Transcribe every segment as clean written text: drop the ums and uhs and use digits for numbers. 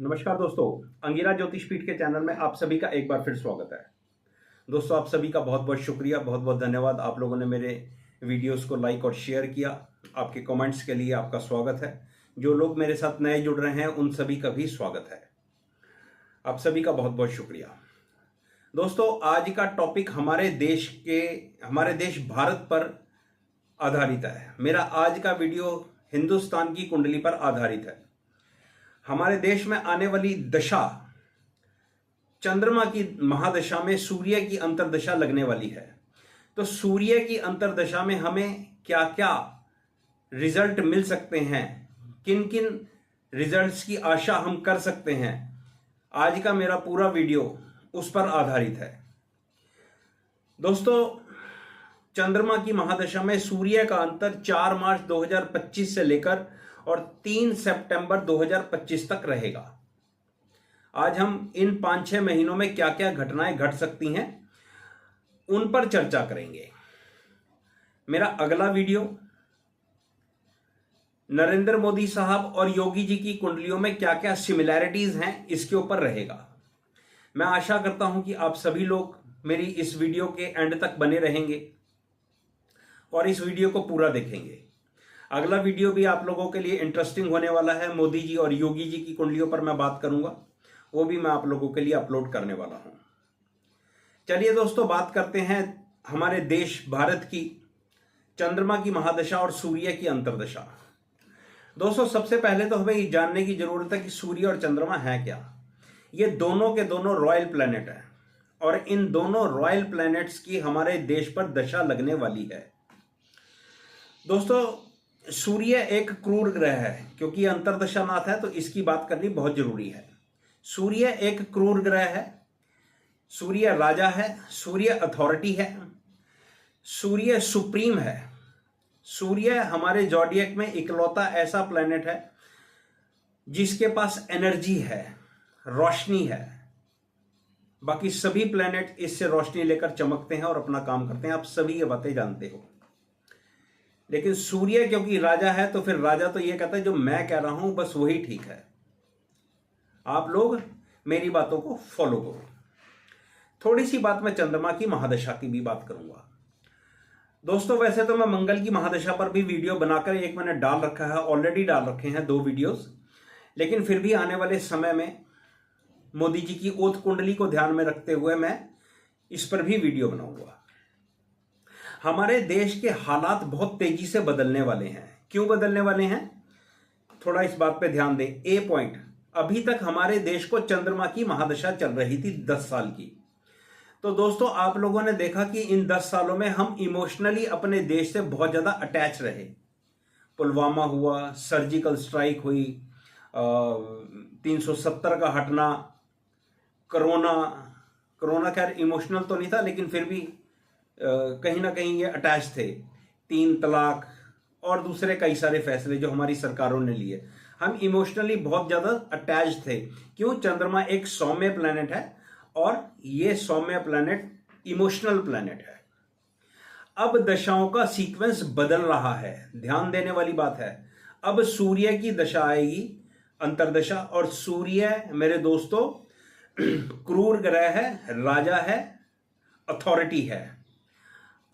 नमस्कार दोस्तों, अंगिरा ज्योतिष पीठ के चैनल में आप सभी का एक बार फिर स्वागत है। दोस्तों, आप सभी का बहुत बहुत शुक्रिया, बहुत बहुत धन्यवाद। आप लोगों ने मेरे वीडियोस को लाइक और शेयर किया। आपके कमेंट्स के लिए आपका स्वागत है। जो लोग मेरे साथ नए जुड़ रहे हैं उन सभी का भी स्वागत है। आप सभी का बहुत बहुत शुक्रिया। दोस्तों, आज का टॉपिक हमारे देश भारत पर आधारित है। मेरा आज का वीडियो हिंदुस्तान की कुंडली पर आधारित है। हमारे देश में आने वाली दशा, चंद्रमा की महादशा में सूर्य की अंतर्दशा लगने वाली है। तो सूर्य की अंतर्दशा में हमें क्या क्या रिजल्ट मिल सकते हैं, किन किन रिजल्ट्स की आशा हम कर सकते हैं, आज का मेरा पूरा वीडियो उस पर आधारित है। दोस्तों, चंद्रमा की महादशा में सूर्य का अंतर 4 मार्च 2025 से लेकर और 3 सितंबर 2025 तक रहेगा। आज हम इन 5-6 महीनों में क्या क्या घटनाएं घट सकती हैं उन पर चर्चा करेंगे। मेरा अगला वीडियो नरेंद्र मोदी साहब और योगी जी की कुंडलियों में क्या क्या सिमिलैरिटीज हैं इसके ऊपर रहेगा। मैं आशा करता हूं कि आप सभी लोग मेरी इस वीडियो के एंड तक बने रहेंगे और इस वीडियो को पूरा देखेंगे। अगला वीडियो भी आप लोगों के लिए इंटरेस्टिंग होने वाला है। मोदी जी और योगी जी की कुंडलियों पर मैं बात करूंगा, वो भी मैं आप लोगों के लिए अपलोड करने वाला हूं। चलिए दोस्तों, बात करते हैं हमारे देश भारत की चंद्रमा की महादशा और सूर्य की अंतर्दशा। दोस्तों, सबसे पहले तो हमें ये जानने की जरूरत है कि सूर्य और चंद्रमा है क्या। ये दोनों के दोनों रॉयल प्लैनेट हैं और इन दोनों रॉयल प्लैनेट्स की हमारे देश पर दशा लगने वाली है। दोस्तों, सूर्य एक क्रूर ग्रह है, क्योंकि अंतर्दशा नाथ है तो इसकी बात करनी बहुत जरूरी है। सूर्य एक क्रूर ग्रह है, सूर्य राजा है, सूर्य अथॉरिटी है, सूर्य सुप्रीम है। सूर्य हमारे जॉडियक में इकलौता ऐसा प्लैनेट है जिसके पास एनर्जी है, रोशनी है। बाकी सभी प्लैनेट इससे रोशनी लेकर चमकते हैं और अपना काम करते हैं। आप सभी ये बातें जानते हो। लेकिन सूर्य क्योंकि राजा है तो फिर राजा तो ये कहता है जो मैं कह रहा हूं बस वही ठीक है, आप लोग मेरी बातों को फॉलो करो। थोड़ी सी बात मैं चंद्रमा की महादशा की भी बात करूंगा। दोस्तों, वैसे तो मैं मंगल की महादशा पर भी वीडियो बनाकर एक मैंने डाल रखा है, ऑलरेडी डाल रखे हैं 2 वीडियोस। लेकिन फिर भी आने वाले समय में मोदी जी की ओथ कुंडली को ध्यान में रखते हुए मैं इस पर भी वीडियो बनाऊंगा। हमारे देश के हालात बहुत तेजी से बदलने वाले हैं। क्यों बदलने वाले हैं, थोड़ा इस बात पे ध्यान दें। ए पॉइंट, अभी तक हमारे देश को चंद्रमा की महादशा चल रही थी 10 साल की। तो दोस्तों, आप लोगों ने देखा कि इन 10 सालों में हम इमोशनली अपने देश से बहुत ज्यादा अटैच रहे। पुलवामा हुआ, सर्जिकल स्ट्राइक हुई, 370 का हटना, कोरोना खैर इमोशनल तो नहीं था लेकिन फिर भी कहीं ना कहीं ये अटैच थे। 3 तलाक और दूसरे कई सारे फैसले जो हमारी सरकारों ने लिए, हम इमोशनली बहुत ज्यादा अटैच थे। क्यों? चंद्रमा एक सौम्य प्लैनेट है और ये सौम्य प्लैनेट इमोशनल प्लैनेट है। अब दशाओं का सीक्वेंस बदल रहा है, ध्यान देने वाली बात है। अब सूर्य की दशा आएगी, अंतर्दशा, और सूर्य मेरे दोस्तों क्रूर ग्रह है, राजा है, अथॉरिटी है।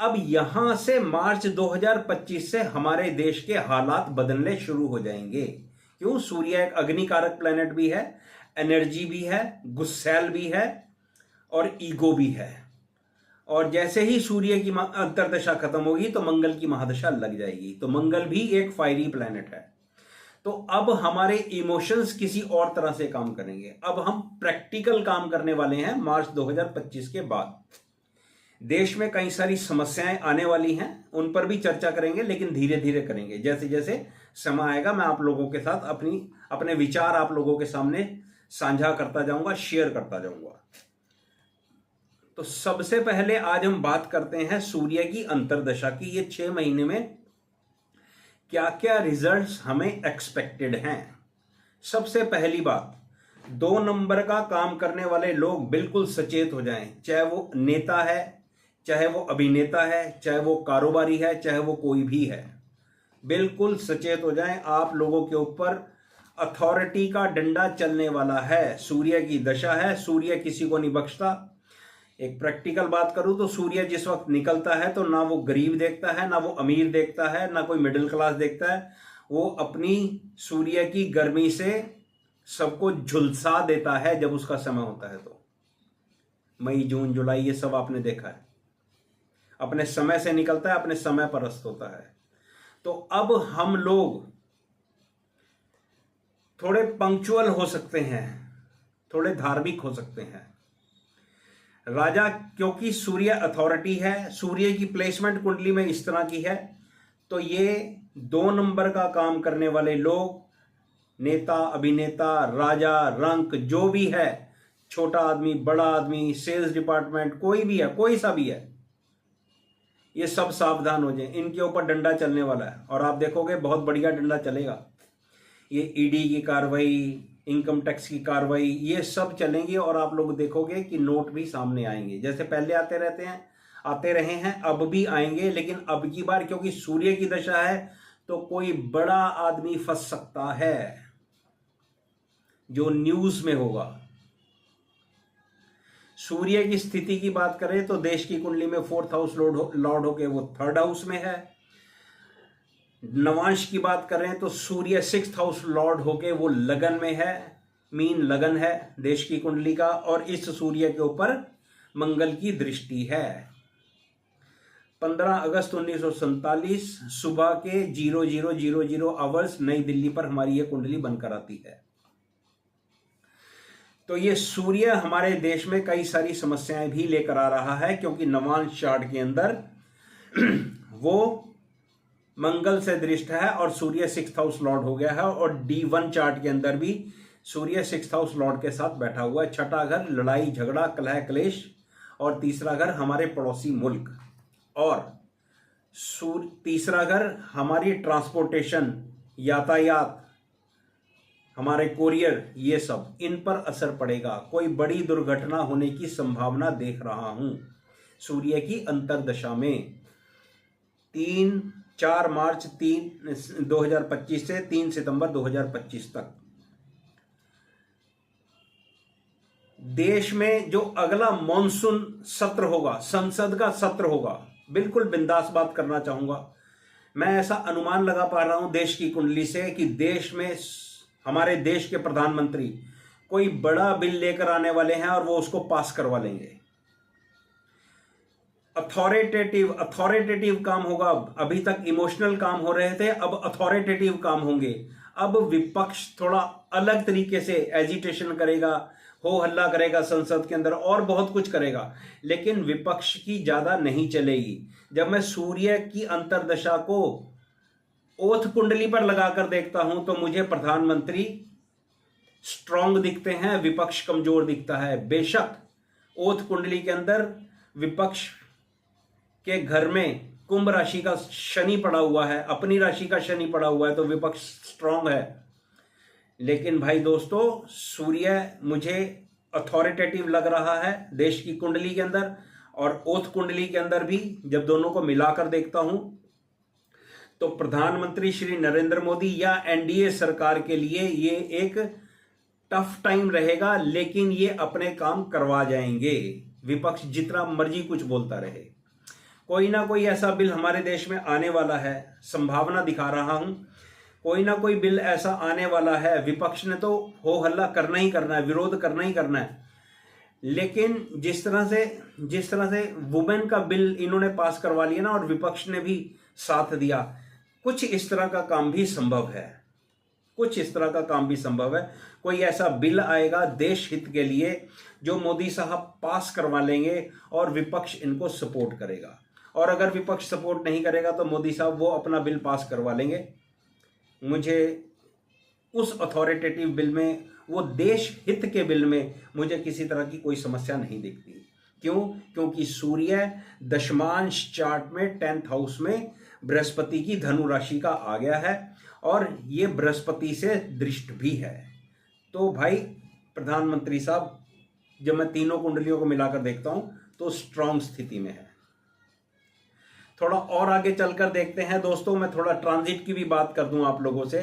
अब यहां से मार्च 2025 से हमारे देश के हालात बदलने शुरू हो जाएंगे। क्यों? सूर्य एक अग्निकारक प्लैनेट भी है, एनर्जी भी है, गुस्सैल भी है और ईगो भी है। और जैसे ही सूर्य की अंतर्दशा खत्म होगी तो मंगल की महादशा लग जाएगी। तो मंगल भी एक फायरी प्लैनेट है। तो अब हमारे इमोशंस किसी और तरह से काम करेंगे। अब हम प्रैक्टिकल काम करने वाले हैं मार्च 2025 के बाद। देश में कई सारी समस्याएं आने वाली हैं, उन पर भी चर्चा करेंगे, लेकिन धीरे धीरे करेंगे। जैसे जैसे समय आएगा मैं आप लोगों के साथ अपने विचार आप लोगों के सामने साझा करता जाऊंगा, शेयर करता जाऊंगा। तो सबसे पहले आज हम बात करते हैं सूर्य की अंतर्दशा की। ये 6 महीने में क्या क्या रिजल्ट्स हमें एक्सपेक्टेड हैं। सबसे पहली बात, 2 नंबर का काम करने वाले लोग बिल्कुल सचेत हो जाएं। चाहे वो नेता है, चाहे वो अभिनेता है, चाहे वो कारोबारी है, चाहे वो कोई भी है, बिल्कुल सचेत हो जाएं। आप लोगों के ऊपर अथॉरिटी का डंडा चलने वाला है, सूर्य की दशा है, सूर्य किसी को नहीं बख्शता। एक प्रैक्टिकल बात करूं तो सूर्य जिस वक्त निकलता है तो ना वो गरीब देखता है, ना वो अमीर देखता है, ना कोई मिडिल क्लास देखता है। वो अपनी सूर्य की गर्मी से सबको झुलसा देता है जब उसका समय होता है। तो मई जून जुलाई ये सब आपने देखा है, अपने समय से निकलता है, अपने समय पर अस्त होता है। तो अब हम लोग थोड़े पंक्चुअल हो सकते हैं, थोड़े धार्मिक हो सकते हैं। राजा, क्योंकि सूर्य अथॉरिटी है, सूर्य की प्लेसमेंट कुंडली में इस तरह की है, तो ये 2 नंबर का काम करने वाले लोग, नेता, अभिनेता, राजा, रंक, जो भी है, छोटा आदमी, बड़ा आदमी, सेल्स डिपार्टमेंट, कोई भी है, कोई सा भी है, ये सब सावधान हो जाए। इनके ऊपर डंडा चलने वाला है और आप देखोगे बहुत बढ़िया डंडा चलेगा। ये ईडी की कार्रवाई, इनकम टैक्स की कार्रवाई, ये सब चलेंगी और आप लोग देखोगे कि नोट भी सामने आएंगे। जैसे पहले आते रहते हैं, आते रहे हैं, अब भी आएंगे। लेकिन अब की बार क्योंकि सूर्य की दशा है तो कोई बड़ा आदमी फंस सकता है जो न्यूज में होगा। सूर्य की स्थिति की बात करें तो देश की कुंडली में 4th हाउस लॉर्ड होके वो 3rd हाउस में है। नवांश की बात करें तो सूर्य 6th हाउस लॉर्ड होके वो लगन में है, मीन लगन है देश की कुंडली का, और इस सूर्य के ऊपर मंगल की दृष्टि है। 15 अगस्त 1947 सुबह के 00:00 आवर्स नई दिल्ली पर हमारी ये कुंडली बनकर आती है। तो ये सूर्य हमारे देश में कई सारी समस्याएं भी लेकर आ रहा है, क्योंकि नवांश चार्ट के अंदर वो मंगल से दृष्ट है और सूर्य 6th हाउस लॉर्ड हो गया है, और D1 चार्ट के अंदर भी सूर्य 6th हाउस लॉर्ड के साथ बैठा हुआ है। छठा घर लड़ाई झगड़ा कलह क्लेश, और तीसरा घर हमारे पड़ोसी मुल्क, और तीसरा घर हमारी ट्रांसपोर्टेशन, यातायात, हमारे कोरियर, ये सब, इन पर असर पड़ेगा। कोई बड़ी दुर्घटना होने की संभावना देख रहा हूं सूर्य की अंतर्दशा में। 4 मार्च 2025 से 3 सितंबर 2025 तक देश में जो अगला मॉनसून सत्र होगा, संसद का सत्र होगा, बिल्कुल बिंदास बात करना चाहूंगा। मैं ऐसा अनुमान लगा पा रहा हूं देश की कुंडली से कि देश में, हमारे देश के प्रधानमंत्री कोई बड़ा बिल लेकर आने वाले हैं और वो उसको पास करवा लेंगे। अथॉरिटेटिव काम होगा। अभी तक इमोशनल काम हो रहे थे, अब अथॉरिटेटिव काम होंगे। अब विपक्ष थोड़ा अलग तरीके से एजिटेशन करेगा, हो हल्ला करेगा संसद के अंदर, और बहुत कुछ करेगा, लेकिन विपक्ष की ज्यादा नहीं चलेगी। जब मैं सूर्य की अंतर्दशा को ओथ कुंडली पर लगाकर देखता हूं तो मुझे प्रधानमंत्री स्ट्रांग दिखते हैं, विपक्ष कमजोर दिखता है। बेशक ओथ कुंडली के अंदर विपक्ष के घर में कुंभ राशि का शनि पड़ा हुआ है, अपनी राशि का शनि पड़ा हुआ है, तो विपक्ष स्ट्रांग है। लेकिन भाई दोस्तों, सूर्य मुझे अथॉरिटेटिव लग रहा है देश की कुंडली के अंदर, और ओथ कुंडली के अंदर भी जब दोनों को मिलाकर देखता हूं तो प्रधानमंत्री श्री नरेंद्र मोदी या एनडीए सरकार के लिए ये एक टफ टाइम रहेगा, लेकिन ये अपने काम करवा जाएंगे। विपक्ष जितना मर्जी कुछ बोलता रहे, कोई ना कोई ऐसा बिल हमारे देश में आने वाला है, संभावना दिखा रहा हूं। कोई ना कोई बिल ऐसा आने वाला है। विपक्ष ने तो हो हल्ला करना ही करना है, विरोध करना ही करना है, लेकिन जिस तरह से वुमेन का बिल इन्होंने पास करवा लिया ना, और विपक्ष ने भी साथ दिया, कुछ इस तरह का काम भी संभव है, कुछ इस तरह का काम भी संभव है। कोई ऐसा बिल आएगा देश हित के लिए जो मोदी साहब पास करवा लेंगे और विपक्ष इनको सपोर्ट करेगा, और अगर विपक्ष सपोर्ट नहीं करेगा तो मोदी साहब वो अपना बिल पास करवा लेंगे। मुझे उस अथॉरिटेटिव बिल में, वो देश हित के बिल में मुझे किसी तरह की कोई समस्या नहीं दिखती। क्यों? क्योंकि सूर्य दशमांश चार्ट में 10th हाउस में बृहस्पति की धनु राशि का आ गया है, और ये बृहस्पति से दृष्ट भी है। तो भाई प्रधानमंत्री साहब, जब मैं तीनों कुंडलियों को मिलाकर देखता हूं तो स्ट्रांग स्थिति में है। थोड़ा और आगे चलकर देखते हैं दोस्तों, मैं थोड़ा ट्रांजिट की भी बात कर दूं आप लोगों से।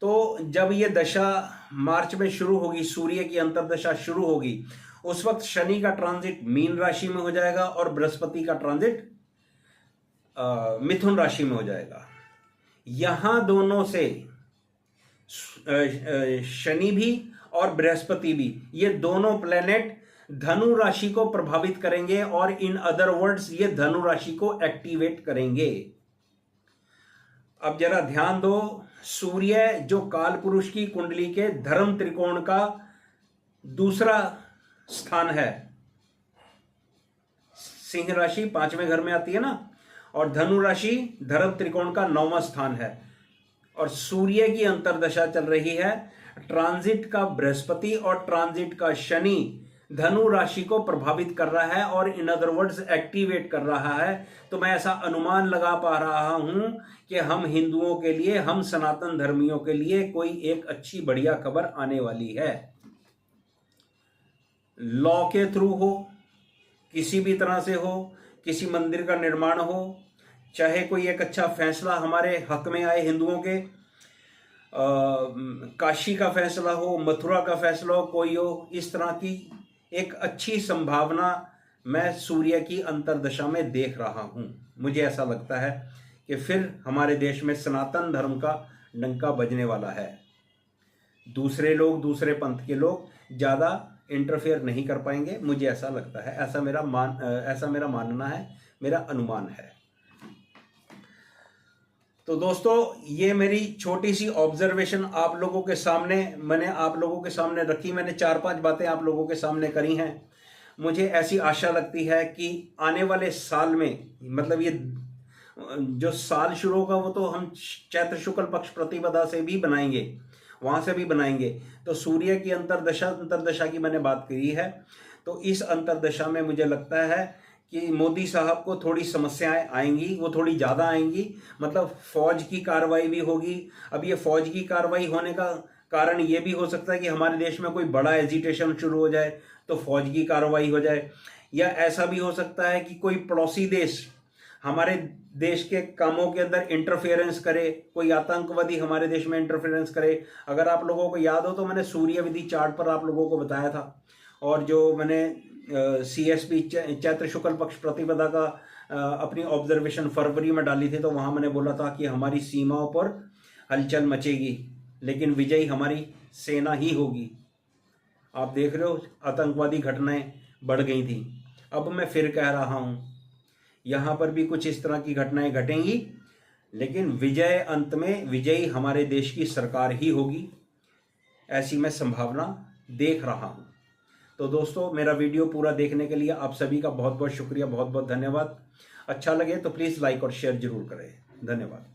तो जब ये दशा मार्च में शुरू होगी, सूर्य की अंतर्दशा शुरू होगी, उस वक्त शनि का ट्रांजिट मीन राशि में हो जाएगा और बृहस्पति का ट्रांजिट मिथुन राशि में हो जाएगा। यहां दोनों से शनि भी और बृहस्पति भी, ये दोनों प्लेनेट धनु राशि को प्रभावित करेंगे और इन अदर वर्ड्स ये धनु राशि को एक्टिवेट करेंगे। अब जरा ध्यान दो, सूर्य जो काल पुरुष की कुंडली के धर्म त्रिकोण का दूसरा स्थान है, सिंह राशि 5वें घर में आती है ना, और धनु राशि धर्म त्रिकोण का 9वां स्थान है, और सूर्य की अंतर्दशा चल रही है। ट्रांजिट का बृहस्पति और ट्रांजिट का शनि धनु राशि को प्रभावित कर रहा है और इन अदर वर्ड्स एक्टिवेट कर रहा है। तो मैं ऐसा अनुमान लगा पा रहा हूं कि हम हिंदुओं के लिए, हम सनातन धर्मियों के लिए कोई एक अच्छी बढ़िया खबर आने वाली है। लॉ के थ्रू हो, किसी भी तरह से हो, किसी मंदिर का निर्माण हो, चाहे कोई एक अच्छा फैसला हमारे हक में आए हिंदुओं के, काशी का फैसला हो, मथुरा का फैसला हो, कोई हो, इस तरह की एक अच्छी संभावना मैं सूर्य की अंतर्दशा में देख रहा हूं। मुझे ऐसा लगता है कि फिर हमारे देश में सनातन धर्म का डंका बजने वाला है। दूसरे लोग, दूसरे पंथ के लोग ज़्यादा इंटरफेयर नहीं कर पाएंगे, मुझे ऐसा लगता है। ऐसा मेरा मानना है, मेरा अनुमान है। तो दोस्तों, ये मेरी छोटी सी ऑब्जर्वेशन आप लोगों के सामने रखी। मैंने 4-5 बातें आप लोगों के सामने करी हैं। मुझे ऐसी आशा लगती है कि आने वाले साल में, मतलब ये जो साल शुरू होगा वो तो हम चैत्र शुक्ल पक्ष प्रतिपदा से भी बनाएंगे, वहां से भी बनाएंगे। तो सूर्य की अंतर्दशा की मैंने बात करी है। तो इस अंतर्दशा में मुझे लगता है कि मोदी साहब को थोड़ी समस्याएं आएंगी, वो थोड़ी ज़्यादा आएंगी। मतलब फौज की कार्रवाई भी होगी। अब ये फौज की कार्रवाई होने का कारण ये भी हो सकता है कि हमारे देश में कोई बड़ा एजिटेशन शुरू हो जाए तो फौज की कार्रवाई हो जाए, या ऐसा भी हो सकता है कि कोई पड़ोसी देश हमारे देश के कामों के अंदर इंटरफेरेंस करे, कोई आतंकवादी हमारे देश में इंटरफेरेंस करे। अगर आप लोगों को याद हो तो मैंने सूर्य विधि चार्ट पर आप लोगों को बताया था, और जो मैंने CSP चैत्र शुक्ल पक्ष प्रतिपदा का अपनी ऑब्जर्वेशन फरवरी में डाली थी, तो वहां मैंने बोला था कि हमारी सीमाओं पर हलचल मचेगी, लेकिन विजयी हमारी सेना ही होगी। आप देख रहे हो, आतंकवादी घटनाएं बढ़ गई थी। अब मैं फिर कह रहा हूं, यहां पर भी कुछ इस तरह की घटनाएं घटेंगी, लेकिन विजय, अंत में विजयी हमारे देश की सरकार ही होगी, ऐसी मैं संभावना देख रहा हूं। तो दोस्तों, मेरा वीडियो पूरा देखने के लिए आप सभी का बहुत बहुत शुक्रिया, बहुत बहुत धन्यवाद। अच्छा लगे तो प्लीज़ लाइक और शेयर जरूर करें। धन्यवाद।